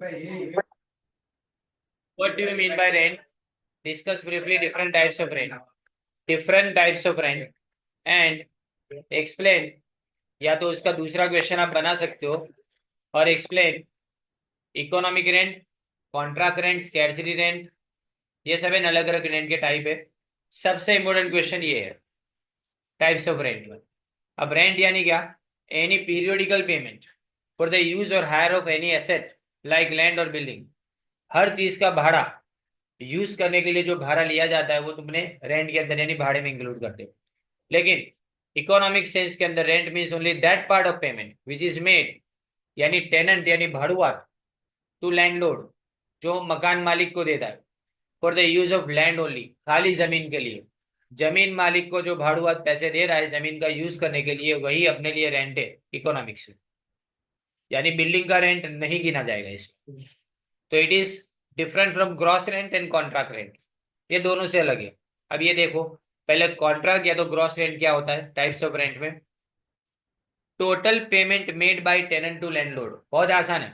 What do you mean by rent? Discuss briefly different types of rent. Different types of rent and explain. या तो उसका दूसरा question आप बना सकते हो और explain economic rent, contract rent, scarcity rent, ये सब इन अलग अलग रेंट के टाइप है। सबसे इंपॉर्टेंट क्वेश्चन ये है टाइप्स ऑफ रेंट में। अब रेंट यानी क्या? Any periodical payment for the use और hire of any asset like land और बिल्डिंग। हर चीज का भाड़ा यूज करने के लिए जो भाड़ा लिया जाता है वो तुमने रेंट के अंदर यानी भाड़े में इंक्लूड करते हो। लेकिन इकोनॉमिक सेंस के अंदर rent means only that part of payment which is made यानी टेनेंट यानी भाड़ुआत टू लैंडलॉर्ड जो मकान मालिक को देता है for the use of land only खाली जमीन के लिए। जमीन मालिक को जो भाड़ुआत पैसे दे रहा है जमीन का यूज करने के लिए वही अपने लिए रेंट है इकोनॉमिक्स में। यानी बिल्डिंग का रेंट नहीं गिना जाएगा इसमें। तो it is different from gross rent and contract rent. ये दोनों से अलग है। अब ये देखो पहले कॉन्ट्रैक्ट या तो ग्रॉस रेंट क्या होता है टाइप्स ऑफ रेंट में। Total payment made by tenant to landlord. बहुत आसान है।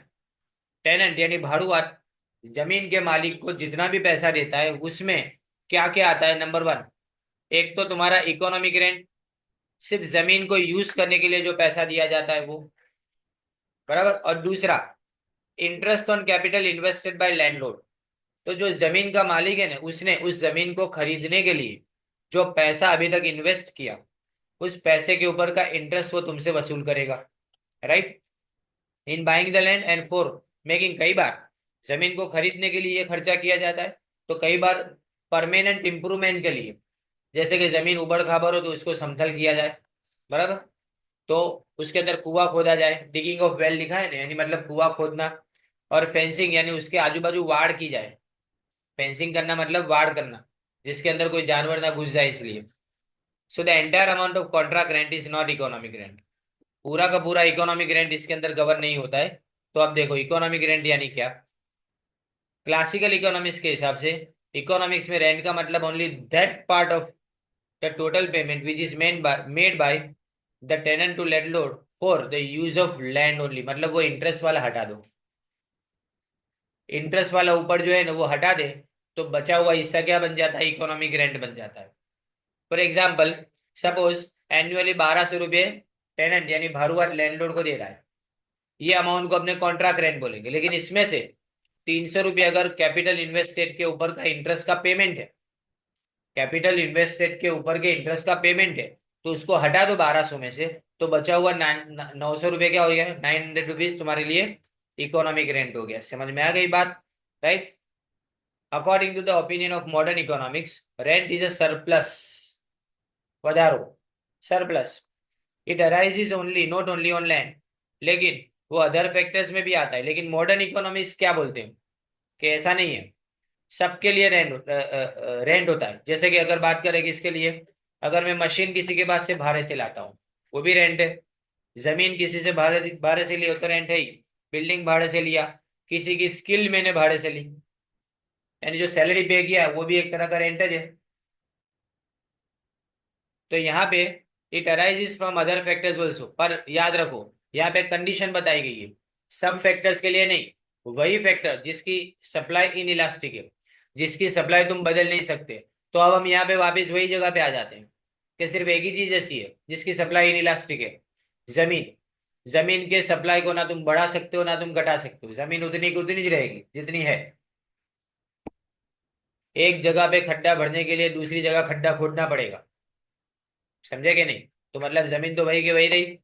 टेनेंट यानी भाड़ुआत जमीन के मालिक को जितना भी पैसा देता है उसमें क्या क्या आता है। नंबर वन, एक तो तुम्हारा इकोनॉमिक रेंट, सिर्फ जमीन को यूज करने के लिए जो पैसा दिया जाता है वो, बराबर। और दूसरा interest on capital invested bye landlord. तो जो जमीन का मालिक है ना उसने उस जमीन को खरीदने के लिए जो पैसा अभी तक इन्वेस्ट किया उस पैसे के ऊपर का इंटरेस्ट वो तुमसे वसूल करेगा, right. In buying the land and for making, कई बार जमीन को खरीदने के लिए ये खर्चा किया जाता है। तो कई बार परमानेंट इंप्रूवमेंट के लिए, जैसे कि जमीन उबड़ खाबड़ हो तो उसको समतल किया जाए, बराबर। तो उसके अंदर कुआं खोदा जाए, डिगिंग ऑफ वेल लिखा है ना, यानी मतलब कुआं खोदना। और फेंसिंग यानी उसके आजू बाजू वाड़ की जाए। फेंसिंग करना मतलब वाड़ करना जिसके अंदर कोई जानवर ना घुस जाए इसलिए। So the entire amount of contract rent is not economic rent. पूरा का पूरा इकोनॉमिक रेंट इसके अंदर कवर नहीं होता है। तो अब देखो इकोनॉमिक रेंट यानी क्या। क्लासिकल इकोनॉमिक्स के हिसाब से इकोनॉमिक्स में रेंट का मतलब only that part of the total payment which is made by the tenant to landlord for the use of land only. मतलब वो इंटरेस्ट वाला हटा दो, इंटरेस्ट वाला ऊपर जो है ना वो हटा दे तो बचा हुआ हिस्सा क्या बन जाता है, इकोनॉमिक रेंट बन जाता है। फॉर एग्जाम्पल सपोज एनुअली 1200 रुपये टेनेंट यानी भाड़ुआ लैंडलॉर्ड को दे रहा है। ये अमाउंट को अपने कॉन्ट्रैक्ट रेंट बोलेंगे। लेकिन इसमें से 300 रुपये अगर कैपिटल इन्वेस्टेड के ऊपर का इंटरेस्ट का पेमेंट है, कैपिटल इन्वेस्टेड के ऊपर के इंटरेस्ट का पेमेंट है, तो उसको हटा दो 1200 में से तो बचा हुआ 900 रुपये क्या हो गया, 900 रुपीज तुम्हारे लिए इकोनॉमिक रेंट हो गया। समझ में आ गई बात, right. According to the opinion of modern economics rent is a surplus, वधारो, surplus. It arises only not only on land, लेकिन वो अदर फैक्टर्स में भी आता है। लेकिन मॉडर्न इकोनॉमिक्स क्या बोलते हैं कि ऐसा नहीं है, सबके लिए रेंट होता है। जैसे कि अगर बात करें किसके लिए, अगर मैं मशीन किसी के पास से भाड़े से लाता हूँ वो भी रेंट है। जमीन किसी से भाड़े भाड़े से ली हो तो रेंट है ही। बिल्डिंग भाड़े से लिया, किसी की स्किल मैंने भाड़े से ली यानी जो सैलरी पे किया वो भी एक तरह का रेंट है। तो यहाँ पे it arises from other factors also, पर याद रखो यहाँ पे कंडीशन बताई गई है, सब फैक्टर्स के लिए नहीं। वही फैक्टर जिसकी सप्लाई इन इलास्टिक है, जिसकी सप्लाई तुम बदल नहीं सकते। तो अब हम यहाँ पे वापस वही जगह पे आ जाते हैं कि सिर्फ एक ही चीज ऐसी है जिसकी सप्लाई इन इलास्टिक है, जमीन। जमीन के सप्लाई को ना तुम बढ़ा सकते हो ना तुम घटा सकते हो, जमीन उतनी की उतनी ही रहेगी जितनी है। एक जगह पे खड्डा भरने के लिए दूसरी जगह खड्डा खोदना पड़ेगा, समझे कि नहीं। तो मतलब जमीन तो वही की वही रही।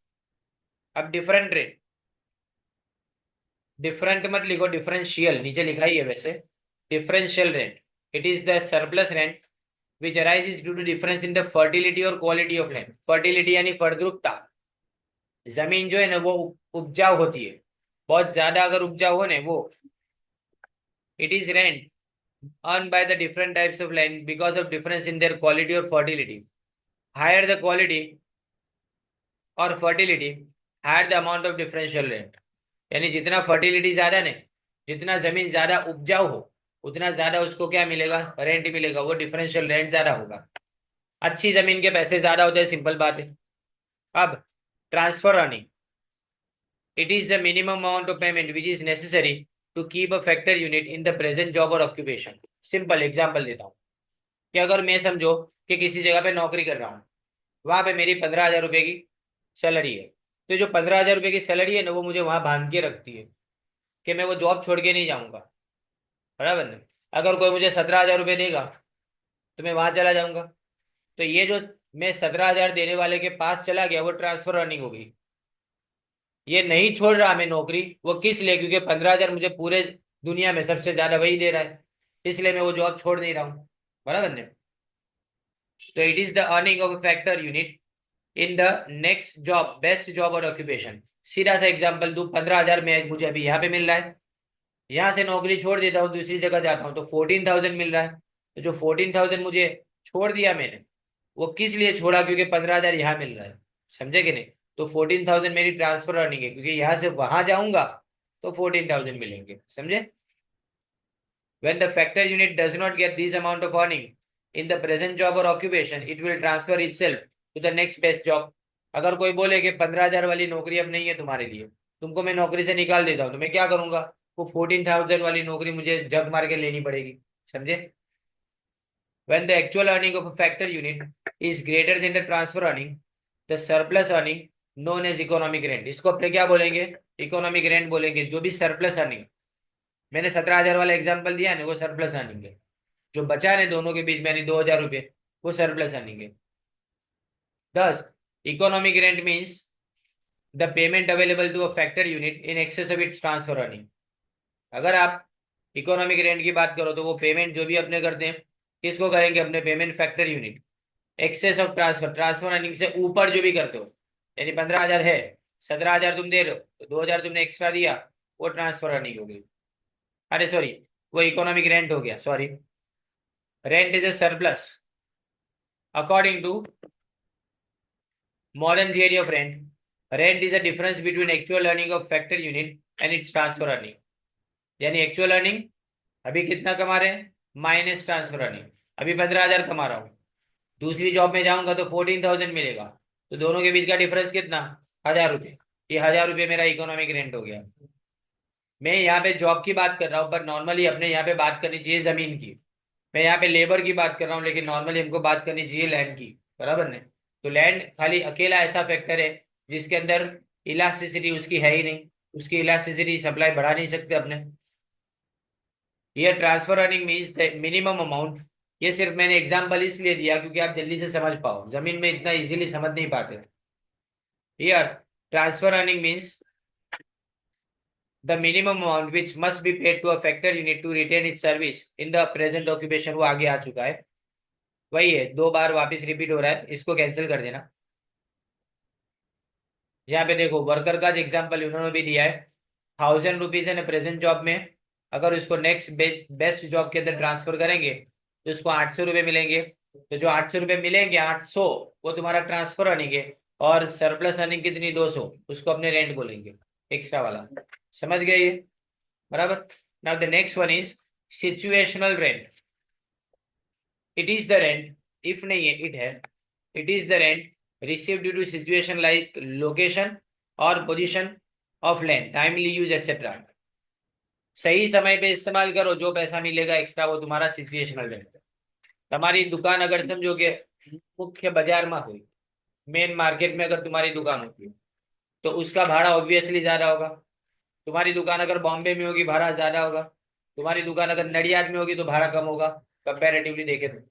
अब डिफरेंट रेट, डिफरेंट मत लिखो, डिफरेंशियल नीचे लिखा ही है वैसे। Differential rent it is the surplus rent which arises due to difference in the fertility और क्वालिटी ऑफ लैंड। फर्टिलिटी यानी फलद्रुपता, जमीन जो है ना वो उपजाऊ होती है, बहुत ज्यादा अगर उपजाऊ हो ना वो। It is rent earned by the different types of land because of difference in their quality or fertility. Higher the quality or fertility, higher the amount of differential rent. यानी जितना फर्टिलिटी ज्यादा ने, जितना जमीन ज्यादा उपजाऊ हो उतना ज्यादा उसको क्या मिलेगा, रेंट मिलेगा, वो डिफरेंशियल रेंट ज्यादा होगा। अच्छी जमीन के पैसे ज्यादा होते हैं, सिंपल बात है। अब transfer earning, it is the minimum amount of payment which is necessary to keep a factor unit in the present job और ऑक्यूपेशन। सिंपल एग्जांपल देता हूँ कि अगर मैं समझो कि किसी जगह पे नौकरी कर रहा हूँ, वहां पे मेरी 15,000 रुपए की सैलरी है। तो जो 15,000 रुपए की सैलरी है ना, वो मुझे वहां बांध के रखती है कि मैं वो जॉब छोड़ के नहीं जाऊंगा, बराबर ना। अगर कोई मुझे 17,000 रुपये देगा तो मैं वहां चला जाऊंगा। तो ये जो मैं 17,000 देने वाले के पास चला गया, वो ट्रांसफर अर्निंग हो गई। ये नहीं छोड़ रहा मैं नौकरी, वो किस लिए? क्योंकि 15,000 मुझे पूरे दुनिया में सबसे ज्यादा वही दे रहा है, इसलिए मैं वो जॉब छोड़ नहीं रहा हूँ, बराबर ने। तो it is the earning of factor unit in the next job, best job और ऑक्यूपेशन। सीधा सा एग्जांपल दू, 15,000 में मुझे अभी यहाँ पे मिल रहा है, यहाँ से नौकरी छोड़ देता हूँ, दूसरी जगह जाता हूँ तो 14,000 मिल रहा है। तो जो 14,000 मुझे छोड़ दिया मैंने, वो किस लिए छोड़ा? क्योंकि 15,000 यहाँ मिल रहा है, समझे कि नहीं। तो 14,000 मेरी ट्रांसफर अर्निंग है, क्योंकि यहाँ से वहां जाऊंगा तो 14,000 मिलेंगे, समझे। When the factor unit does not get this amount of earning in the present job or occupation, it will transfer itself to the next best job. अगर कोई बोले कि 15,000 वाली नौकरी अब नहीं है तुम्हारे लिए, तुमको मैं नौकरी से निकाल देता हूँ, तो मैं क्या करूंगा? वो 14,000 वाली नौकरी मुझे जग मार के लेनी पड़ेगी, समझे। When the actual earning of a factor unit is greater than the transfer earning, the surplus earning known as economic rent, इसको अपने क्या बोलेंगे? इकोनॉमिक रेंट बोलेंगे। जो भी सरप्लस अर्निंग, मैंने 17,000 वाला एग्जांपल दिया ना, वो सरप्लस अर्निंग है। जो बचा है दोनों के बीच में, यानी 2,000 रुपये, वो सरप्लस अर्निंग है। Thus, economic rent means the payment available to a factor unit in excess of its transfer earning. अगर आप इकोनॉमिक रेंट की बात करो तो वो पेमेंट जो भी अपने करते हैं, किसको करेंगे? अपने payment factor unit excess of transfer, transfer earning से ऊपर जो भी करते हो। यानी 15,000 है, 17,000 तुम दे रहे हो, तो 2,000 तुमने एक्स्ट्रा दिया, वो ट्रांसफर अर्निंग हो गई। अरे सॉरी, वो इकोनॉमिक रेंट हो गया, sorry. Rent is a surplus according to modern theory of rent. Rent is a difference between actual earning of factor unit and its transfer earning. यानी actual earning अभी कितना कमा रहे हैं, माइनस ट्रांसफर अर्निंग। अभी 15,000 कमा रहा हूँ, दूसरी जॉब में जाऊंगा तो 14,000 मिलेगा, तो दोनों के बीच का डिफरेंस कितना? 1,000 रुपये। ये 1,000 रुपये मेरा इकोनॉमिक रेंट हो गया। मैं यहाँ पे जॉब की बात कर रहा हूँ, पर नॉर्मली अपने यहाँ पे बात करनी चाहिए जमीन की। मैं यहाँ पे लेबर की बात कर रहा हूँ, लेकिन नॉर्मली हमको बात करनी चाहिए लैंड की, बराबर ने। तो लैंड खाली अकेला ऐसा फैक्टर है जिसके अंदर इलास्टिसिटी उसकी है ही नहीं, उसकी इलास्टिसिटी सप्लाई बढ़ा नहीं सकते अपने। ये transfer earning means minimum amount. ये सिर्फ मैंने एग्जांपल इसलिए दिया क्योंकि आप जल्दी से समझ पाओ, जमीन में इतना इजीली समझ नहीं पाते। Here transfer earning means the minimum amount which must be paid to a factor unit to retain its service in the present occupation. वो आगे आ चुका है, वही है, 2 बार वापस रिपीट हो रहा है, इसको कैंसिल कर देना। यहाँ पे देखो वर्कर का जो एग्जाम्पल उन्होंने भी दिया है, 1,000 रुपीज है ना प्रेजेंट जॉब में, अगर उसको नेक्स्ट बेस्ट जॉब के अंदर ट्रांसफर करेंगे तो उसको 800 रुपये मिलेंगे। तो जो 800 रुपये मिलेंगे, 800, वो तुम्हारा ट्रांसफर अर्निंग है। और सरप्लस अर्निंग कितनी? 200, उसको अपने रेंट बोलेंगे, एक्स्ट्रा वाला। समझ गए ये, बराबर। Now the next one is situational rent. It is the rent, if नहीं है इट है, it is the rent received due to situation like location or position of land, timely use etc. सही समय पे इस्तेमाल करो, जो पैसा मिलेगा एक्स्ट्रा वो तुम्हारा सिचुएशनल रेंट है। तुम्हारी दुकान अगर समझो कि मुख्य बाजार में हुई, मेन मार्केट में अगर तुम्हारी दुकान होती है तो उसका भाड़ा ऑब्वियसली ज्यादा होगा। तुम्हारी दुकान अगर बॉम्बे में होगी, भाड़ा ज्यादा होगा। तुम्हारी दुकान अगर नडियाद में होगी तो भाड़ा कम होगा, कंपेरेटिवली देखे तो।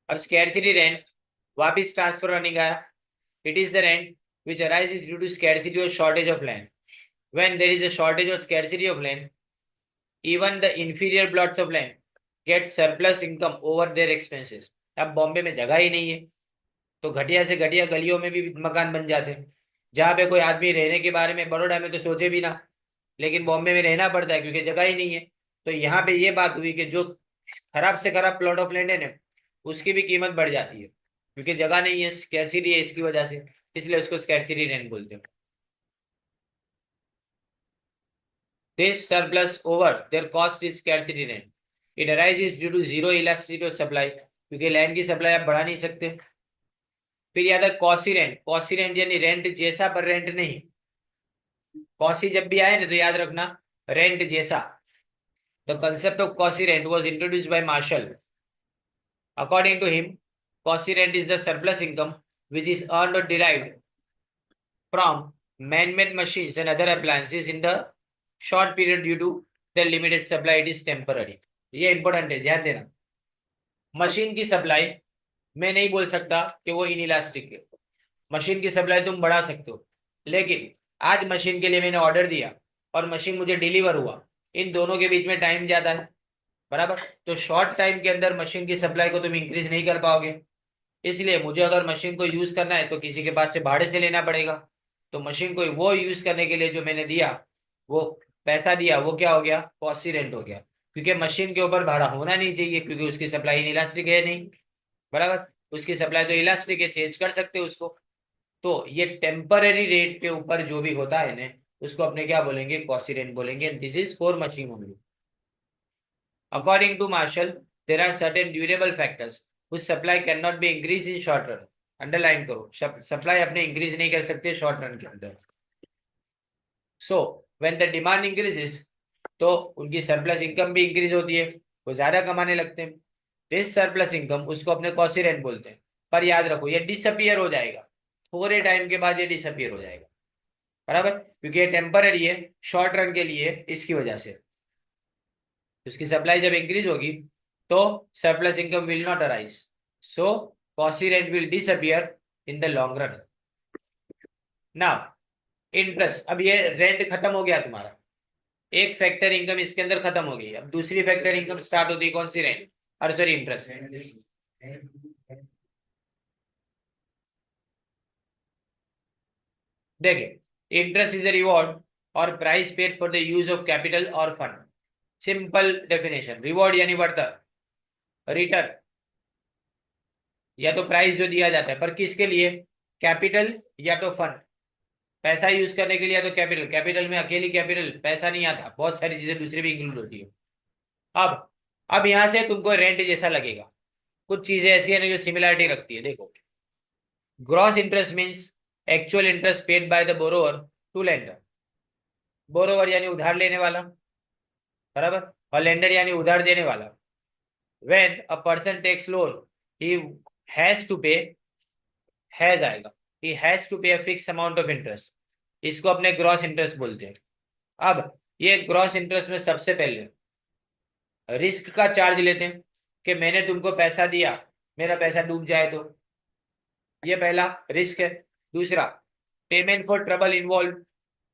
अब स्कैरसिटी रेंट, वापिस ट्रांसफर अर्निंग आया। It is the rent which arises due to scarcity or shortage of land. When there is a shortage or scarcity of land, even the inferior plots of land get surplus income over their expenses. अब बॉम्बे में जगह ही नहीं है तो घटिया से घटिया गलियों में भी मकान बन जाते हैं, जहाँ पे कोई आदमी रहने के बारे में बड़ोड़ा में तो सोचे भी ना, लेकिन बॉम्बे में रहना पड़ता है क्योंकि जगह ही नहीं है। तो यहाँ पे ये बात हुई कि जो खराब से खराब प्लॉट ऑफ लैंड है ना, उसकी भी कीमत बढ़ जाती है क्योंकि जगह नहीं है, स्कैरसिटी है इसकी वजह से, इसलिए उसको स्कैरसिटी रेंट बोलते हैं। This surplus over their cost is scarcity rent. It arises due to zero elasticity of supply, क्योंकि लैंड की सप्लाई आप बढ़ा नहीं सकते। फिर याद है कॉसी रेंट, कॉसी रेंट यानी रेंट जैसा पर रेंट नहीं। कॉसी जब भी आए ना तो याद रखना रेंट जैसा। The concept of quasi rent was introduced by Marshall. According to him, quasi rent is the surplus income which is earned और derived from man-made machines and other appliances in the short period due to the limited supply. It is temporary. ये important है, ध्यान देना। Machine की supply मैं नहीं बोल सकता कि वो इनइलास्टिक है। मशीन की सप्लाई तुम बढ़ा सकते हो, लेकिन आज मशीन के लिए मैंने ऑर्डर दिया और मशीन मुझे डिलीवर हुआ, इन दोनों के बीच में टाइम ज्यादा है, बराबर। तो शॉर्ट टाइम के अंदर मशीन की सप्लाई को तुम इंक्रीज नहीं कर पाओगे, इसलिए मुझे अगर मशीन को यूज करना है तो किसी के पास से भाड़े से लेना पड़ेगा। तो मशीन को वो यूज करने के लिए जो मैंने दिया, वो पैसा दिया, वो क्या हो गया, कॉस्टली रेंट हो गया। क्योंकि मशीन के ऊपर भाड़ा होना नहीं चाहिए, क्योंकि उसकी सप्लाई इलास्टिक है नहीं, बराबर। उसकी सप्लाई तो इलास्टिक है, चेंज कर सकते हो उसको। तो ये टेम्पररी रेट के ऊपर जो भी होता है ना, उसको अपने क्या बोलेंगे, कॉस्टली रेंट बोलेंगे। This is for machine only. According to Marshall, there are certain durable factors whose supply cannot be increased in short run. Underline करो, सप्लाई अपने इंक्रीज नहीं कर सकते शॉर्ट रन के अंदर। So when the demand increases, तो उनकी surplus income भी इंक्रीज होती है, वो ज्यादा कमाने लगते हैं। दिस सरप्लस इनकम, उसको अपने कॉस्टली रेंट बोलते हैं। पर याद रखो, ये डिसअपियर हो जाएगा, थोड़े टाइम के बाद ये डिसअपियर हो जाएगा, बराबर। क्योंकि ये टेम्पररी है, शॉर्ट रन के लिए, इसकी वजह से उसकी सप्लाई जब इंक्रीज होगी तो surplus income will not arise, so costly rent will disappear in the long run. Now interest, अब ये रेंट खत्म हो गया तुम्हारा, एक फैक्टर इनकम इसके अंदर खत्म हो गई, अब दूसरी फैक्टर इनकम स्टार्ट होती है, कौन सी, रेंट, और सॉरी इंटरेस्ट। देखिए, इंटरेस्ट इज अ रिवॉर्ड और price paid for the use of capital और फंड। सिंपल डेफिनेशन, रिवॉर्ड यानी बढ़तर, रिटर्न या तो प्राइस जो दिया जाता है, पर किसके लिए, कैपिटल या तो फंड। पैसा यूज करने के लिए या तो कैपिटल, कैपिटल में अकेली कैपिटल पैसा नहीं आता, बहुत सारी चीजें दूसरी भी इंक्लूड होती है। अब यहां से तुमको रेंट जैसा लगेगा, कुछ चीजें ऐसी है ना जो सिमिलरिटी रखती है। देखो, gross interest means actual interest paid by the borrower to lender. Borrower यानी उधार लेने वाला, बराबर, और लेंडर यानी उधार देने वाला। When a person takes loan, he has to pay, has आएगा, he has to pay a fix amount of interest, इसको अपने ग्रॉस इंटरेस्ट बोलते हैं। अब ये ग्रॉस इंटरेस्ट में सबसे पहले रिस्क का चार्ज लेते हैं, कि मैंने तुमको पैसा दिया, मेरा पैसा डूब जाए तो, ये पहला रिस्क है। दूसरा, payment for trouble involve,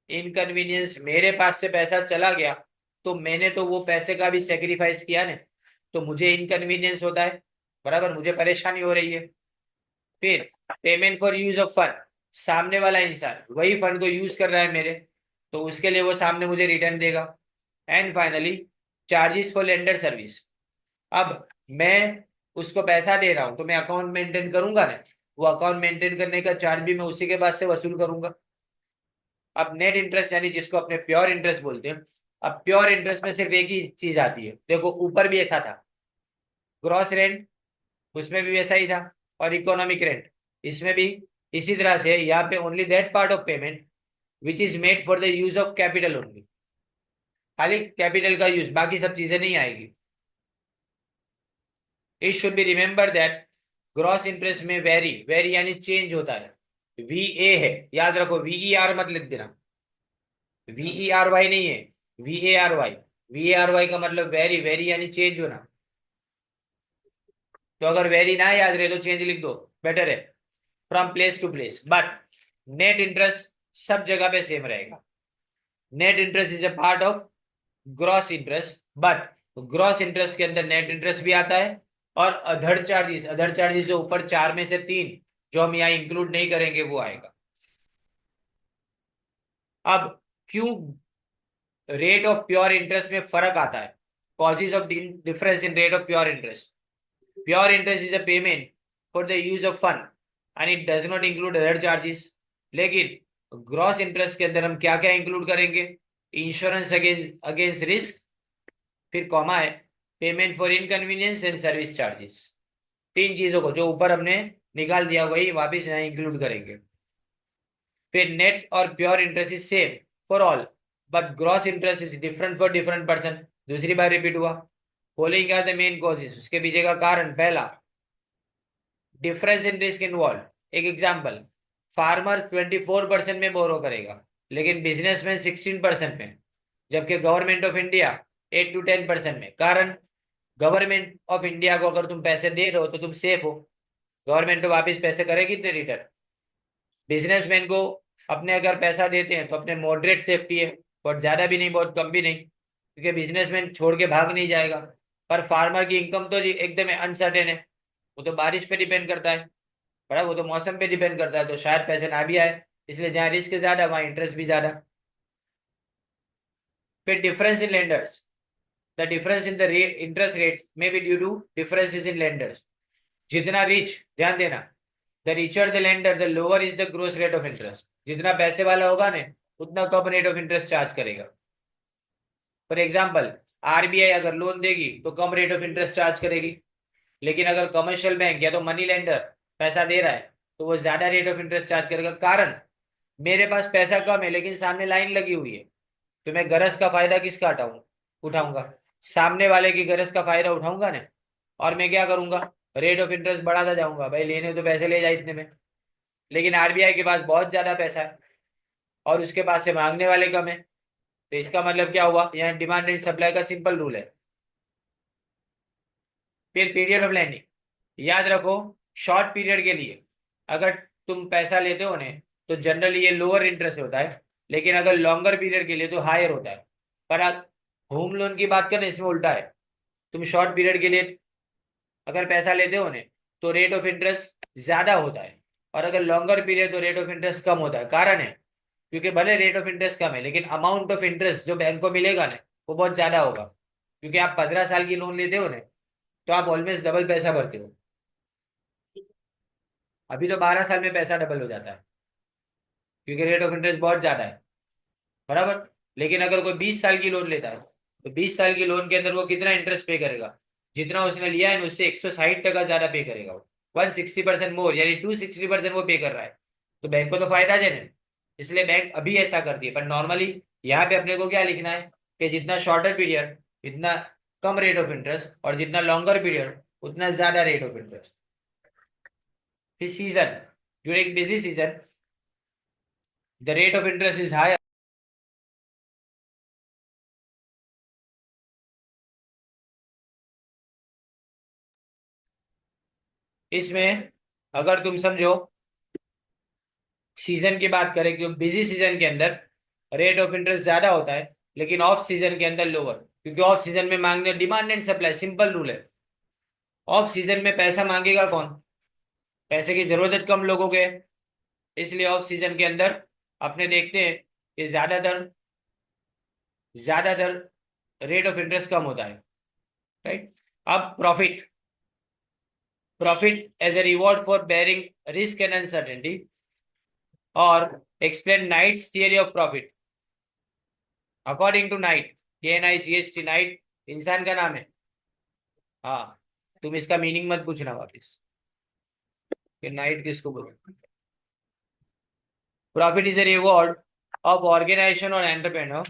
inconvenience, मेरे पास से पैसा चला गया तो मैंने तो वो पैसे का भी सेक्रीफाइस किया ना, तो मुझे इनकन्वीनियंस होता है, बराबर, मुझे परेशानी हो रही है। फिर payment for use of fund, सामने वाला इंसान वही फंड को यूज कर रहा है मेरे, तो उसके लिए वो सामने मुझे रिटर्न देगा। And finally charges for lender service, अब मैं उसको पैसा दे रहा हूं तो मैं अकाउंट मेंटेन करूंगा ना, वो अकाउंट मेंटेन करने का चार्ज भी मैं उसी के पास से वसूल करूंगा। अब नेट इंटरेस्ट यानी जिसको अपने प्योर इंटरेस्ट बोलते हैं। अब प्योर इंटरेस्ट में सिर्फ एक ही चीज आती है, देखो ऊपर भी ऐसा था, ग्रॉस रेंट, उसमें भी वैसा ही था, और इकोनॉमिक रेंट, इसमें भी इसी तरह से। यहाँ पे only that part of payment which is made for the use of capital only, खाली कैपिटल का यूज, बाकी सब चीजें नहीं आएगी। It should be remember that gross interest में वेरी, वेरी यानी चेंज होता है, वी ए है, याद रखो, वीई आर मत लिख देना, वीई आर वाई नहीं है, V A R Y. V A R Y का मतलब वेरी, वेरी यानी चेंज होना। तो अगर वेरी ना याद रहे तो चेंज लिख दो, बेटर है, from place to place. But net interest सब जगह पे सेम रहेगा। Net interest is a part of gross interest, but gross interest के अंदर नेट इंटरेस्ट भी आता है, और अदर चार्जेस, अदर चार्जेस जो ऊपर चार में से तीन जो हम यहाँ इंक्लूड नहीं करेंगे वो आएगा। अब क्यों रेट ऑफ प्योर इंटरेस्ट में फर्क आता है, causes of difference in rate of pure interest. Pure interest is a payment for the use of fund and it does not include other charges. लेकिन ग्रॉस इंटरेस्ट के अंदर हम क्या क्या इंक्लूड करेंगे, इंश्योरेंस अगेंस्ट रिस्क, फिर comma है, payment for inconvenience and service charges. तीन चीजों को जो ऊपर हमने निकाल दिया वही वापिस यहाँ इंक्लूड करेंगे। फिर नेट और pure interest is same for all, but gross interest is different for different person. दूसरी बार रिपीट हुआ। Following are the main causes, उसके पीछे का कारण। पहला, डिफरेंस इन रिस्क इन्वॉल्व। एक एग्जांपल, फार्मर 24% में बोरो करेगा लेकिन बिजनेसमैन 16% में, जबकि गवर्नमेंट ऑफ इंडिया 8 to 10% में। कारण, गवर्नमेंट ऑफ इंडिया को अगर तुम पैसे दे रहे हो तो तुम सेफ हो, गवर्नमेंट तो वापस पैसे करेगी इतने रिटर्न। बिजनेसमैन को अपने अगर पैसा देते हैं तो अपने मॉडरेट सेफ्टी है, बहुत ज्यादा भी नहीं बहुत कम भी नहीं, क्योंकि बिजनेसमैन छोड़ के भाग नहीं जाएगा। पर फार्मर की इनकम तो जी एकदम अनसर्टेन है, वो तो बारिश पे डिपेंड करता है, बड़ा वो तो मौसम पे डिपेंड करता है, तो शायद पैसे ना भी आए। इसलिए जहाँ रिस्क ज्यादा वहाँ इंटरेस्ट भी ज्यादा। फिर difference in lenders, the difference in the interest rates may be due to differences in lenders. जितना रिच, ध्यान देना, the richer the lender the lower is the gross rate of interest. जितना पैसे वाला होगा ना उतना कम रेट ऑफ इंटरेस्ट चार्ज करेगा। फॉर एग्जाम्पल, आरबीआई अगर लोन देगी तो कम रेट ऑफ इंटरेस्ट चार्ज करेगी, लेकिन अगर कमर्शियल बैंक या तो मनी लेंडर पैसा दे रहा है तो वो ज्यादा रेट ऑफ इंटरेस्ट चार्ज करेगा। कारण, मेरे पास पैसा कम है लेकिन सामने लाइन लगी हुई है, तो मैं गरज का फायदा किसका उठाऊंगा? सामने वाले की गरज का फायदा उठाऊंगा ना। और मैं क्या करूंगा? रेट ऑफ इंटरेस्ट बढ़ाता जाऊंगा, भाई लेने तो पैसे ले जाए इतने में। लेकिन आरबीआई के पास बहुत ज्यादा पैसा है और उसके पास से मांगने वाले कम है, तो इसका मतलब क्या हुआ? यहाँ डिमांड एंड सप्लाई का सिंपल रूल है। फिर पीरियड ऑफ लैंडिंग, याद रखो, शॉर्ट पीरियड के लिए अगर तुम पैसा लेते हो ना तो जनरली ये लोअर इंटरेस्ट होता है, लेकिन अगर लॉन्गर पीरियड के लिए तो हायर होता है। पर आप होम लोन की बात करें इसमें उल्टा है। तुम शॉर्ट पीरियड के लिए अगर पैसा लेते हो ना तो रेट ऑफ इंटरेस्ट ज्यादा होता है, और अगर लॉन्गर पीरियड तो रेट ऑफ इंटरेस्ट कम होता है। कारण है, क्योंकि भले रेट ऑफ इंटरेस्ट कम है लेकिन अमाउंट ऑफ इंटरेस्ट जो बैंक को मिलेगा ना वो बहुत ज्यादा होगा, क्योंकि आप 15 साल की लोन लेते हो ना तो आप ऑलमोस्ट डबल पैसा भरते हो। अभी तो 12 साल में पैसा डबल हो जाता है, क्योंकि रेट ऑफ इंटरेस्ट बहुत ज्यादा है, बराबर। लेकिन अगर कोई 20 साल की लोन लेता है तो 20 साल की लोन के अंदर वो कितना इंटरेस्ट पे करेगा? जितना उसने लिया है ना उससे 160% ज्यादा पे करेगा वो, 160% मोर, यानी 260% वो पे कर रहा है। तो बैंक को तो फायदा है ना, इसलिए बैंक अभी ऐसा करती है। पर नॉर्मली यहाँ पे अपने को क्या लिखना है कि जितना शॉर्टर पीरियड इतना कम रेट ऑफ इंटरेस्ट, और जितना लॉन्गर पीरियड उतना ज्यादा रेट ऑफ इंटरेस्ट। फिर season, during busy season the rate of interest is higher. इसमें अगर तुम समझो सीजन की बात करें, क्योंकि बिजी सीजन के अंदर रेट ऑफ इंटरेस्ट ज्यादा होता है लेकिन ऑफ सीजन के अंदर लोअर, क्योंकि ऑफ सीजन में मांगने demand and supply, simple rule है। ऑफ सीजन में पैसा मांगेगा कौन? पैसे की जरूरत कम लोगों के, इसलिए ऑफ सीजन के अंदर अपने देखते हैं कि ज्यादातर रेट ऑफ इंटरेस्ट कम होता है, राइट। अब profit, profit as a reward for bearing risk and uncertainty, और explain Knight's theory of profit. According to Knight, KNIGHT, Knight इंसान का नाम है। हाँ, तुम इसका मीनिंग मत पूछना वापिस कि नाइट किसको बोलते। Profit is a reward of organization और एंटरप्रेन्योर,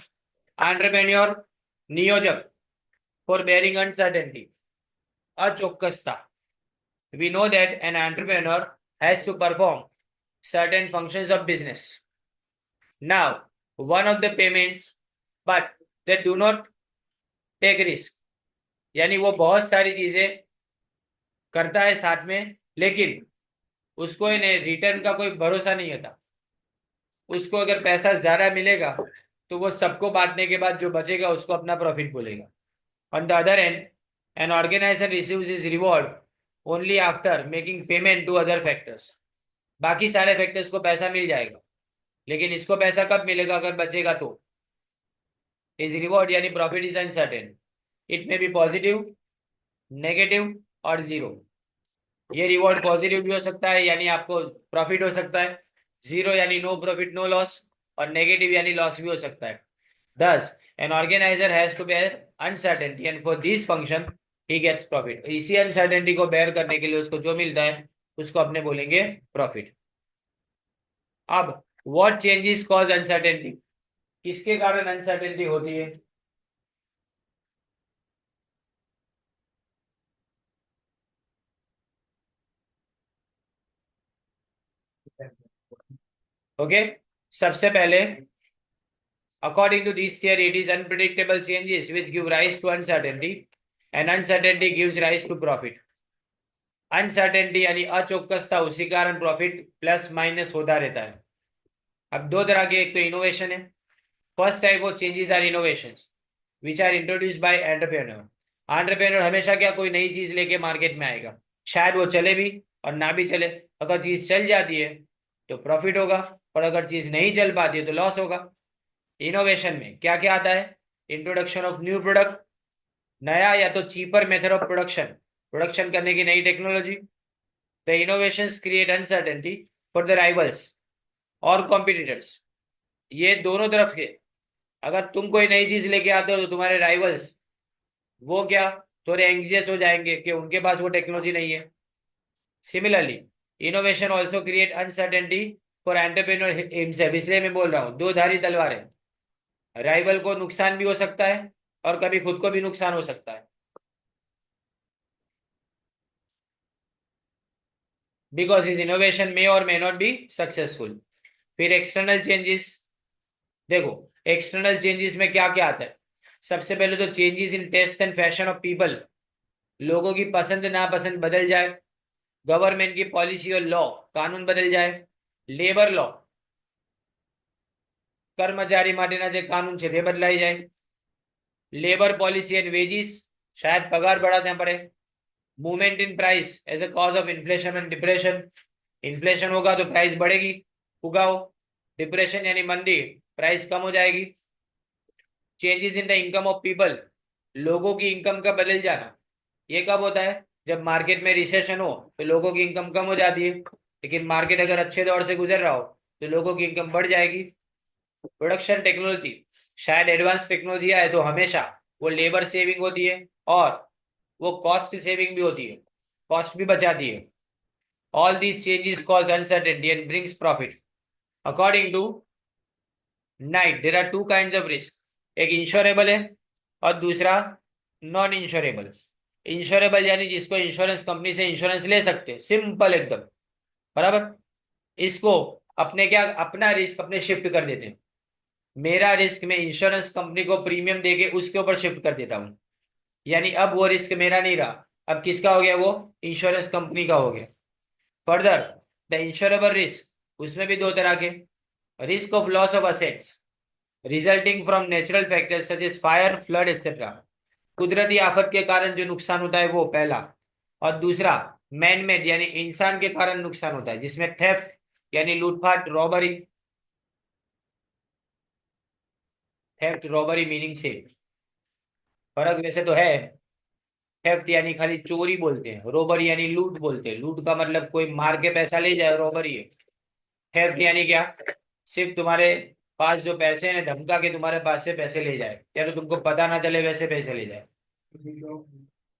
एंटरप्रेन्योर नियोजक, फॉर बेयरिंग अनसर्टेनिटी, अचौकसता। We know that an entrepreneur has to perform certain functions of business. Now, one of the payments, but they do not take risk. यानी वो बहुत सारी चीजें करता है साथ में, लेकिन उसको इन्हें रिटर्न का कोई भरोसा नहीं होता। उसको अगर पैसा ज्यादा मिलेगा तो वो सबको बांटने के बाद जो बचेगा उसको अपना प्रॉफिट बोलेगा। On the other end, an organisation receives is reward only after making payment to other factors. बाकी सारे फैक्टर्स को पैसा मिल जाएगा, लेकिन इसको पैसा कब मिलेगा? अगर बचेगा तो। इज रिवॉर्ड यानी प्रॉफिट इज अनसर्टेन, इट में बी पॉजिटिव, नेगेटिव और जीरो। ये रिवॉर्ड पॉजिटिव भी हो सकता है यानी आपको प्रॉफिट हो सकता है, जीरो यानी नो प्रॉफिट नो लॉस, और नेगेटिव यानी लॉस भी हो सकता है। Thus, an organiser has to bear uncertainty and for this function he gets profit. इसी अनसर्टेनिटी को बेयर करने के लिए उसको जो मिलता है उसको अपने बोलेंगे प्रॉफिट। अब व्हाट चेंजेस कॉज अनसर्टेनिटी? किसके कारण अनसर्टेनिटी होती है? ओके, सबसे पहले according to this theory it is unpredictable changes which give rise to uncertainty and uncertainty gives rise to profit. Uncertainty यानी अचौकसता, उसी कारण प्रॉफिट प्लस माइनस होता रहता है। अब दो तरह के, एक तो इनोवेशन है। First type of changes are innovations which are introduced by entrepreneur. Entrepreneur हमेशा क्या कोई नई चीज लेके मार्केट में आएगा, शायद वो चले भी और ना भी चले। अगर चीज चल जाती है तो प्रॉफिट होगा, और अगर चीज नहीं चल पाती है तो लॉस होगा। इनोवेशन में क्या क्या आता है? इंट्रोडक्शन ऑफ न्यू प्रोडक्ट, नया या तो cheaper method of production, production करने की नई technology. The innovations create uncertainty for the rivals और कॉम्पिटिटर्स। ये दोनों तरफ के, अगर तुम कोई नई चीज लेके आते हो तो तुम्हारे राइवल्स वो क्या, थोड़े एंग्जियस हो जाएंगे कि उनके पास वो टेक्नोलॉजी नहीं है। Similarly innovation also create uncertainty for entrepreneur himself. इसलिए मैं बोल रहा हूँ दो धारी तलवार है, राइवल को नुकसान भी हो सकता है और कभी खुद को भी नुकसान हो सकता है, बिकॉज हिज इनोवेशन मे और मे नॉट बी सक्सेसफुल। फिर एक्सटर्नल चेंजेस, देखो एक्सटर्नल चेंजेस में क्या क्या आता है। सबसे पहले तो changes in taste and fashion of people, लोगों की पसंद नापसंद बदल जाए। गवर्नमेंट की पॉलिसी और लॉ, कानून बदल जाए। लेबर लॉ, कर्मचारी माटेना जे कानून છે તે બદલાઈ જાય। लेबर पॉलिसी एंड वेजिस, शायद पगार बढ़ाते पड़े। Movement in price as a cause of inflation and depression, inflation होगा तो प्राइस बढ़ेगी, उगाओ। डिप्रेशन यानी मंदी, प्राइस कम हो जाएगी। Changes in the income of people, लोगों की इनकम का बदल जाना। ये कब होता है? जब मार्केट में रिसेशन हो तो लोगों की इनकम कम हो जाती है, लेकिन मार्केट अगर अच्छे दौर से गुजर रहा हो तो लोगों की इनकम बढ़ जाएगी। प्रोडक्शन टेक्नोलॉजी, शायद एडवांस टेक्नोलॉजी आए तो हमेशा वो लेबर सेविंग होती है और वो कॉस्ट सेविंग भी होती है, कॉस्ट भी बचाती है। All these changes cause uncertainty and brings profit. According to Knight there are two kinds of risk, एक इंश्योरेबल है और दूसरा नॉन इंश्योरेबल। इंश्योरेबल यानी जिसको इंश्योरेंस कंपनी से इंश्योरेंस ले सकते, सिंपल एकदम, बराबर। इसको अपने क्या, अपना रिस्क अपने शिफ्ट कर देते हैं। मेरा रिस्क मैं इंश्योरेंस कंपनी को प्रीमियम देके उसके ऊपर शिफ्ट कर देता हूँ, यानी अब वो रिस्क मेरा नहीं रहा, अब किसका हो गया, वो इंश्योरेंस कंपनी का हो गया। फर्दर द इंश्योरेबल रिस्क, उसमें भी दो तरह के। Risk of loss of assets resulting from natural factors such as fire, flood etcetera, कुदरती आफत के कारण जो नुकसान होता है वो पहला। और दूसरा मैन मेड यानी इंसान के कारण नुकसान होता है, जिसमें थेफ्ट यानी लूटपाट, रॉबरी। थेफ्ट रॉबरी मीनिंग से फर्क वैसे तो है। थेफ्ट यानी खाली चोरी बोलते हैं, रोबरी यानी लूट बोलते हैं। लूट का मतलब कोई मार के पैसा ले जाए, रोबरी है। थेफ्ट यानी क्या, सिर्फ तुम्हारे पास जो पैसे हैं ना, धमका के तुम्हारे पास से पैसे ले जाए, या तो तुमको पता ना चले वैसे पैसे ले जाए।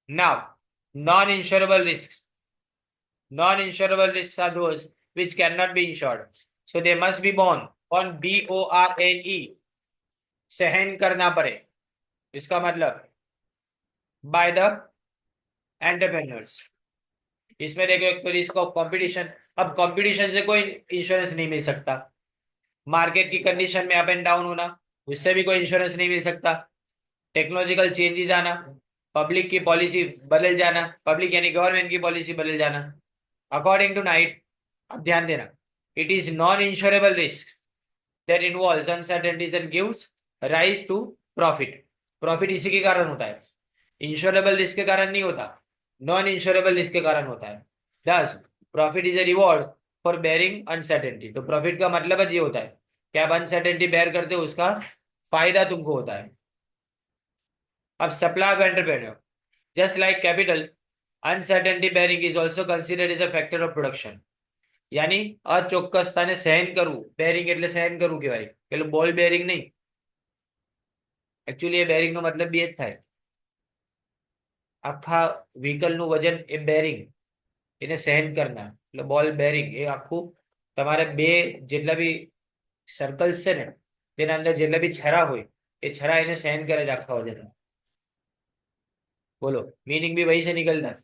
Now non insurable risk, non insurable risk are those which cannot be insured, so they must be borne on BORNE, सहन करना पड़े। इसका मतलब बाय द एंटरप्रेन्योर्स। इसमें देखो एक तो रिस्क ऑफ कंपटीशन, अब कंपटीशन से कोई इंश्योरेंस नहीं मिल सकता। मार्केट की कंडीशन में अप एंड डाउन होना, उससे भी कोई इंश्योरेंस नहीं मिल सकता। टेक्नोलॉजिकल चेंजेस आना, पब्लिक की पॉलिसी बदल जाना, पब्लिक यानी गवर्नमेंट की पॉलिसी बदल जाना। अकॉर्डिंग टू नाइट, अब ध्यान देना, it is non insurable risk that involves uncertainties and gives rise to profit. Profit इसी के कारण होता है, इंश्योरेबल रिस्क के कारण नहीं होता, नॉन इंश्योरेबल रिस्क के कारण होता है। दस profit is a reward for bearing uncertainty, तो प्रॉफिट का मतलब ये होता है कि आप अनसर्टेनिटी बेयर करते हो, उसका फायदा तुमको होता है। अब supply of entrepreneur, just like capital, uncertainty bearing is also considered as a factor of production. यानी અચોક્કસતાને સહન કરવું, બેરિંગ એટલે સહન કરવું કહેવાય, પેલું બોલ બેરિંગ નહીં। એકચ્યુઅલી એ બેરિંગ નો મતલબ બે જ થાય, આખા વ્હીકલ નું વજન એ બેરિંગ, એને સહન કરનાર એટલે બોલ બેરિંગ। એ આખું તમારે બે જેટલા બી સર્કલ્સ છે ને તેના અંદર જેટલા બી છરા હોય એ છરા એને સહન કરે છે આખા વજન. બોલો, मीनिंग भी वही से निकलता है.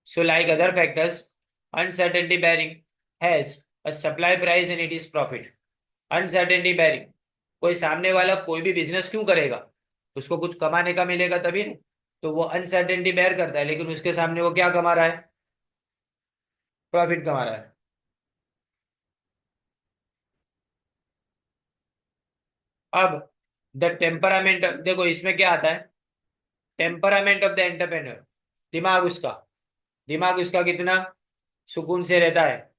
So like other factors, uncertainty bearing has a supply price and it is profit. Uncertainty bearing, कोई सामने वाला कोई भी बिजनेस क्यों करेगा, उसको कुछ कमाने का मिलेगा तभी ना. तो वो अनसर्टेनिटी बेयर करता है, लेकिन उसके सामने वो क्या कमा रहा है, प्रॉफिट कमा रहा है. अब द टेम्परामेंट, देखो इसमें क्या आता है, टेम्परामेंट ऑफ द एंटरप्रेन्योर, दिमाग उसका कितना सुकून से रहता है,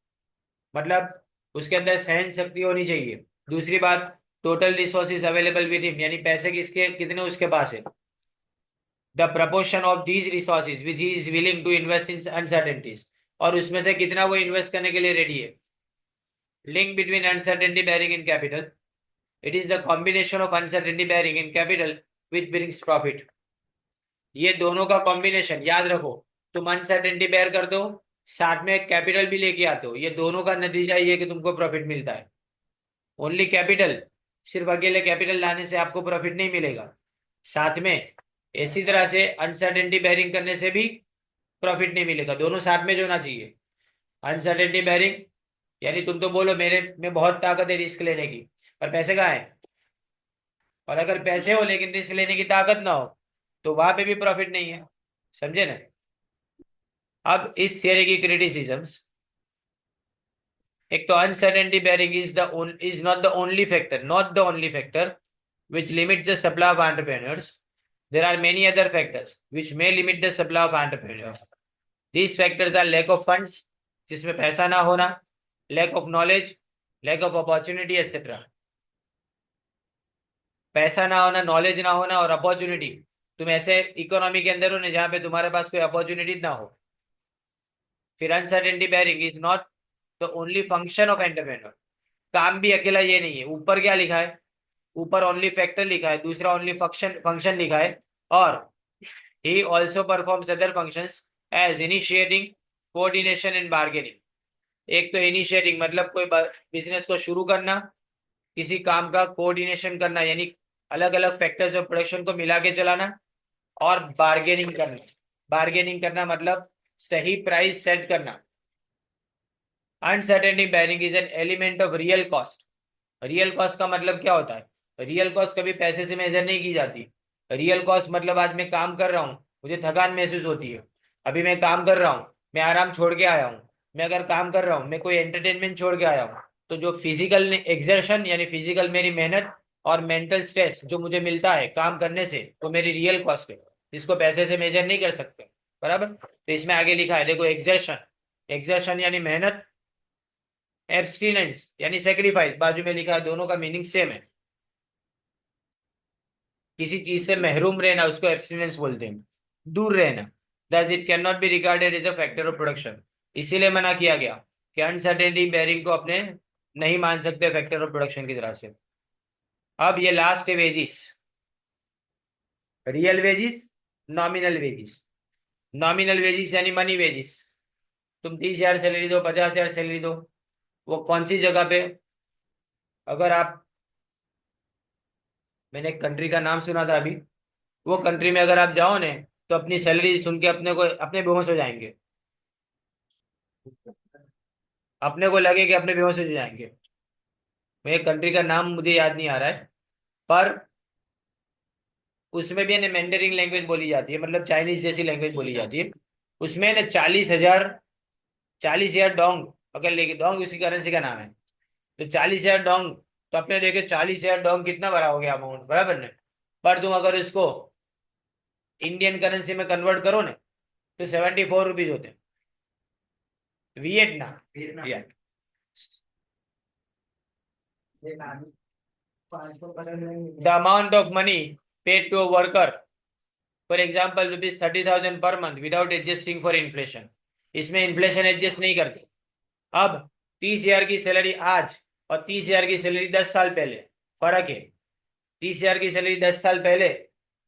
मतलब उसके अंदर सहन शक्ति होनी चाहिए. दूसरी बात, total resources available with him, यानी पैसे किसके कितने उसके पास है. The proportion of these resources which he is willing to invest in uncertainties, और उसमें से कितना वो इन्वेस्ट करने के लिए रेडी है. Link between uncertainty bearing in capital, it is the combination of uncertainty bearing in capital which brings profit. ये दोनों का कॉम्बिनेशन याद रखो, तुम अनसर्टेनिटी बेयर कर दो, साथ में कैपिटल भी लेके आते हो, ये दोनों का नतीजा ये कि तुमको प्रॉफिट मिलता है. ओनली कैपिटल, सिर्फ अकेले कैपिटल लाने से आपको प्रॉफिट नहीं मिलेगा, साथ में इसी तरह से अनसर्टेनिटी बेयरिंग करने से भी प्रॉफिट नहीं मिलेगा. दोनों साथ में जो होना चाहिए. अनसर्टेनिटी बेयरिंग यानी तुम तो बोलो मेरे में बहुत ताकत है रिस्क लेने की, पर पैसे कहाँ है, और अगर पैसे हो लेकिन रिस्क लेने की ताकत ना हो तो वहां पे भी प्रॉफिट नहीं है. समझे ना. अब इस थियरी की क्रिटिसिज्म्स, एक तो uncertainty bearing is not the only factor which limits the supply of entrepreneurs. There are many other factors which may limit the supply of entrepreneurs. These factors are lack of funds, जिसमें पैसा ना होना, lack of knowledge, lack of opportunity, etc. पैसा ना होना, knowledge ना होना और अपॉर्चुनिटी. तुम ऐसे इकोनॉमी के अंदर हो ना जहां पे तुम्हारे पास कोई अपॉर्चुनिटी ना हो. फिर uncertainty bearing is not the only function of entrepreneur. काम भी अकेला ये नहीं है. ऊपर क्या लिखा है, ऊपर ओनली फैक्टर लिखा है, दूसरा ओनली फंक्शन लिखा है, और he also performs other functions as initiating, coordination and bargaining. एक तो इनिशिएटिंग मतलब कोई बिजनेस को शुरू करना, किसी काम का कोऑर्डिनेशन करना यानी अलग अलग फैक्टर्स ऑफ प्रोडक्शन को मिला के चलाना, और बार्गेनिंग करना मतलब सही प्राइस सेट करना. Uncertainty bearing is an element of real cost. Real cost का मतलब क्या होता है, रियल कॉस्ट कभी पैसे से मेजर नहीं की जाती. रियल कॉस्ट मतलब आज मैं काम कर रहा हूँ, मुझे थकान महसूस होती है, अभी मैं काम कर रहा हूँ, मैं आराम छोड़ के आया हूँ. मैं अगर काम कर रहा हूँ, मैं कोई एंटरटेनमेंट छोड़ के आया हूँ, तो जो फिजिकल एक्सर्शन यानी फिजिकल मेरी मेहनत और मेंटल स्ट्रेस जो मुझे मिलता है काम करने से, वो मेरी रियल कॉस्ट है, जिसको पैसे से मेजर नहीं कर सकते. बराबर. तो इसमें आगे लिखा है देखो, एक्सर्शन यानी मेहनत, एब्सटिनेंस यानी सेक्रीफाइस बाजू में लिखा है, दोनों का मीनिंग सेम है. किसी चीज से महरूम रहना उसको एब्सटिनेंस बोलते हैं, दूर रहना. Thus it can not be regarded as a factor of production. इसीलिए मना किया गया कि अनसर्टेनिटी बेयरिंग को अपने नहीं मान सकते फैक्टर ऑफ प्रोडक्शन की तरह से. अब ये लास्ट है wages, real wages, nominal wages. Nominal wages यानी मनी वेजिस. तुम 30,000 सैलरी दो, 50,000 सैलरी दो, वो कौन सी जगह पे, अगर आप, मैंने एक कंट्री का नाम सुना था अभी, वो कंट्री में अगर आप जाओ ने तो अपनी सैलरी सुन के अपने बेहोश हो जाएंगे, अपने को लगे कि अपने बेहोश हो जाएंगे. मैं कंट्री का नाम मुझे याद नहीं आ रहा है, पर उसमें भी है मैंडरिन लैंग्वेज बोली जाती है, मतलब चाइनीज जैसी लैंग्वेज बोली जाती है. उसमें ना 40,000 डोंग अगर लेके, डोंग उसकी करेंसी का नाम है, तो 40,000 डोंग, तो अपने देखे 40,000 डोंग कितना बड़ा हो गया अमाउंट, बराबर ने. पर तुम अगर इसको इंडियन करेंसी में कन्वर्ट करो ना तो 74 रुपीज होते हैं. वियतनाम या the amount of money paid to a worker, for example ₹30,000 per month without adjusting for inflation. इसमें इन्फ्लेशन एडजस्ट नहीं करते. अब 30,000 की सैलरी आज और 30,000 की सैलरी 10 साल पहले, फर्क है. 30,000 की सैलरी 10 साल पहले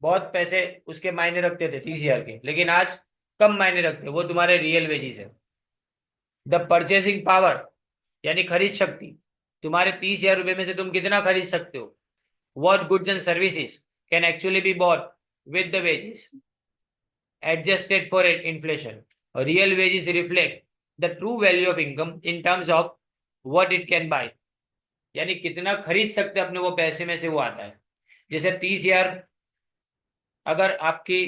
बहुत पैसे उसके मायने रखते थे 30,000 के, लेकिन आज कम मायने रखते, वो तुम्हारे रियल वेजेस है. द परचेसिंग पावर यानी खरीद शक्ति, तुम्हारे 30,000 रुपए में से तुम कितना खरीद सकते हो? What goods and services can actually be bought with the wages adjusted for inflation? Real wages reflect the true value of income in terms of what it can buy. यानी कितना खरीद सकते अपने वो पैसे में से वो आता है। जैसे 30,000 अगर आपकी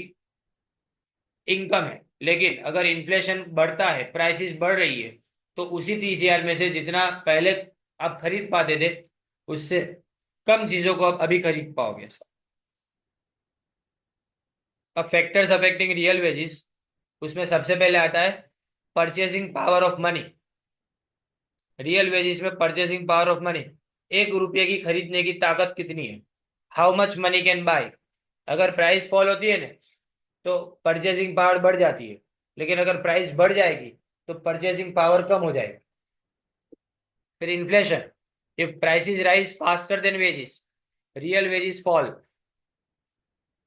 इनकम है, लेकिन अगर इन्फ्लेशन बढ़ता है, प्राइसेस बढ़ रही है, तो उसी 30,000 में से जितना पहले आप खरीद पाते थे उससे कम चीजों को आप अभी खरीद पाओगे। अब फैक्टर्स अफेक्टिंग रियल वेजेस, उसमें सबसे पहले आता है purchasing power of money. Real wages में परचेसिंग पावर ऑफ मनी, 1 रुपये की खरीदने की ताकत कितनी है? How much money can buy. अगर प्राइस फॉल होती है ना तो परचेसिंग पावर बढ़ जाती है, लेकिन अगर प्राइस बढ़ जाएगी तो परचेसिंग पावर कम हो जाएगी। फिर inflation, if prices rise faster than wages, real wages fall.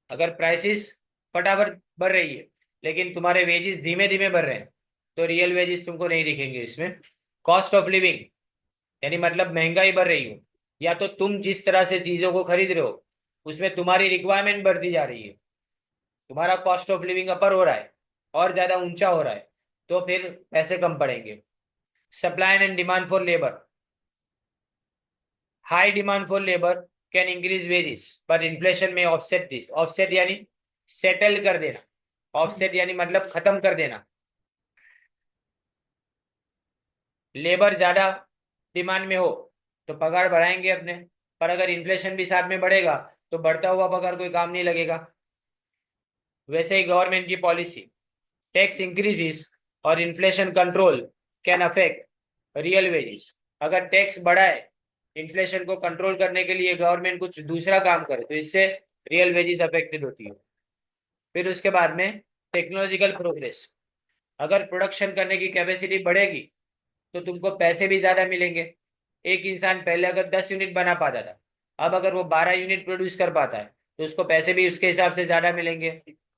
अगर प्राइसेस फटाफट बढ़ रही है लेकिन तुम्हारे वेजेस धीमे धीमे बढ़ रहे हैं तो रियल वेजेस तुमको नहीं दिखेंगे इसमें। कॉस्ट ऑफ लिविंग, यानी मतलब महंगाई बढ़ रही हो, या तो तुम जिस तरह से चीजों को खरीद रहे हो उसमें तुम्हारी रिक्वायरमेंट बढ़ती जा रही है, तुम्हारा कॉस्ट ऑफ लिविंग अपर हो रहा है और ज्यादा ऊंचा हो रहा है, तो फिर पैसे कम पड़ेंगे। Supply and demand for labour, high demand for labour can increase wages but inflation में ऑफसेट दिस। ऑफसेट यानी सेटल कर देना, ऑफसेट यानी मतलब खत्म कर देना। लेबर ज्यादा डिमांड में हो तो पगार बढ़ाएंगे अपने, पर अगर इन्फ्लेशन भी साथ में बढ़ेगा तो बढ़ता हुआ पगार कोई काम नहीं लगेगा। वैसे ही गवर्नमेंट की पॉलिसी, टैक्स इंक्रीजेस और inflation control can affect real wages. अगर टैक्स बढ़ाए इन्फ्लेशन को कंट्रोल करने के लिए गवर्नमेंट कुछ दूसरा काम करे तो इससे रियल वेजेस अफेक्टेड होती है। फिर उसके बाद में टेक्नोलॉजिकल प्रोग्रेस, अगर प्रोडक्शन करने की कैपेसिटी बढ़ेगी तो तुमको पैसे भी ज्यादा मिलेंगे। एक इंसान पहले अगर 10 यूनिट बना पाता था, अब अगर वो 12 यूनिट प्रोड्यूस कर पाता है तो उसको पैसे भी उसके हिसाब से ज्यादा मिलेंगे।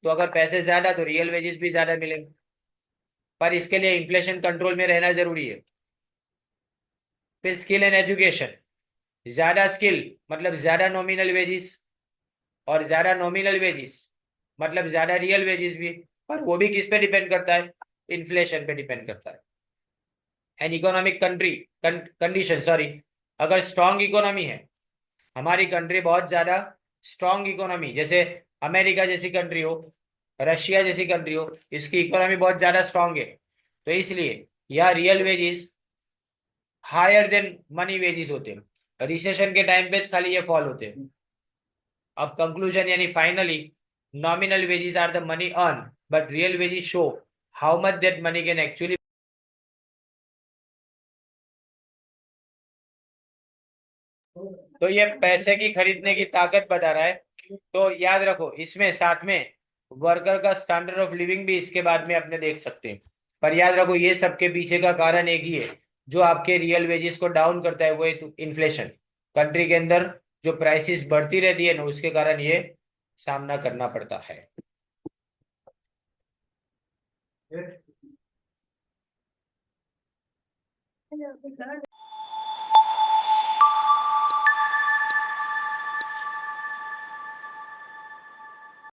तो अगर पैसे ज्यादा तो रियल वेजेस भी ज्यादा मिलेंगे, पर इसके लिए इन्फ्लेशन कंट्रोल में रहना जरूरी है। फिर स्किल एंड एजुकेशन, ज्यादा स्किल मतलब ज्यादा नॉमिनल वेजेस, और ज्यादा नॉमिनल वेजेस मतलब ज्यादा रियल वेजेस भी, पर वो भी किस पे डिपेंड करता है? इन्फ्लेशन पे डिपेंड करता है। And economic country condition, sorry, अगर स्ट्रांग इकोनॉमी है, हमारी कंट्री बहुत ज्यादा स्ट्रांग इकोनॉमी, जैसे अमेरिका जैसी कंट्री हो, रशिया जैसी कंट्री हो, इसकी इकोनॉमी बहुत ज्यादा स्ट्रांग है, तो इसलिए यहाँ real wages higher than money wages होते हैं। रिसेशन के टाइम पे खाली ये फॉल होते हैं। अब कंक्लूजन यानी finally, nominal wages are the money earn but real wages show how much that money can actually. तो ये पैसे की खरीदने की ताकत बता रहा है। तो याद रखो इसमें साथ में वर्कर का स्टैंडर्ड ऑफ लिविंग भी इसके बाद में अपने देख सकते हैं। पर याद रखो ये सबके पीछे का कारण एक ही है, जो आपके रियल वेजेस को डाउन करता है वो है इन्फ्लेशन। कंट्री के अंदर जो प्राइसेस बढ़ती रहती है ना उसके कारण ये सामना करना पड़ता है।